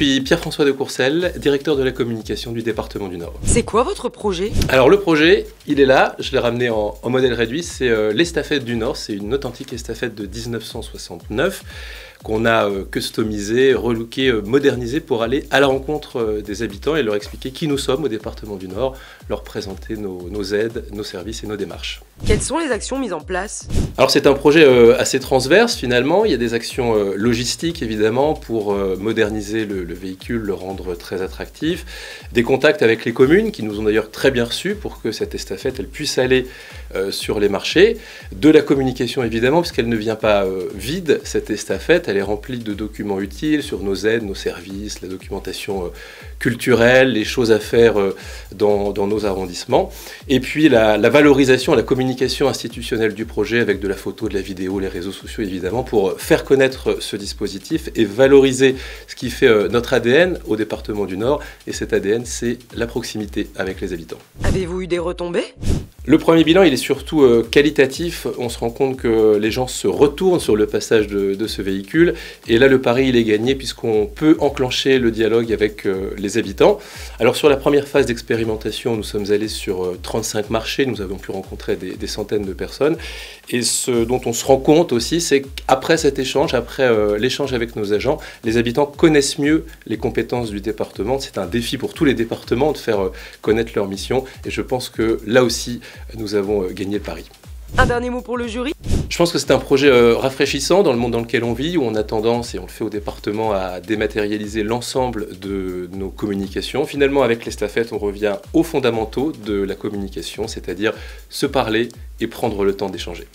suis Pierre-François de Courcelles, directeur de la communication du département du Nord. C'est quoi votre projet? Alors le projet, il est là, je l'ai ramené en modèle réduit, c'est l'estafette du Nord, c'est une authentique estafette de 1969 qu'on a customisé, relooké, modernisé pour aller à la rencontre des habitants et leur expliquer qui nous sommes au département du Nord, leur présenter nos aides, nos services et nos démarches. Quelles sont les actions mises en place? Alors c'est un projet assez transverse finalement, il y a des actions logistiques évidemment pour moderniser le véhicule, le rendre très attractif, des contacts avec les communes qui nous ont d'ailleurs très bien reçus pour que cette estafette elle puisse aller sur les marchés, de la communication évidemment puisqu'elle ne vient pas vide cette estafette, elle est remplie de documents utiles sur nos aides, nos services, la documentation culturelle, les choses à faire dans nos arrondissements, et puis la valorisation, la communication institutionnelle du projet avec de la photo, de la vidéo, les réseaux sociaux évidemment, pour faire connaître ce dispositif et valoriser ce qui fait notre ADN au département du Nord, et cet ADN c'est la proximité avec les habitants. Avez-vous eu des retombées? Le premier bilan, il est surtout qualitatif. On se rend compte que les gens se retournent sur le passage de ce véhicule. Et là, le pari, il est gagné puisqu'on peut enclencher le dialogue avec les habitants. Alors, sur la première phase d'expérimentation, nous sommes allés sur 35 marchés. Nous avons pu rencontrer des centaines de personnes. Et ce dont on se rend compte aussi, c'est qu'après cet échange, après l'échange avec nos agents, les habitants connaissent mieux les compétences du département. C'est un défi pour tous les départements de faire connaître leur mission. Et je pense que là aussi, nous avons gagné le pari. Un dernier mot pour le jury? Je pense que c'est un projet rafraîchissant dans le monde dans lequel on vit, où on a tendance, et on le fait au département, à dématérialiser l'ensemble de nos communications. Finalement, avec l'estafette, on revient aux fondamentaux de la communication, c'est-à-dire se parler et prendre le temps d'échanger.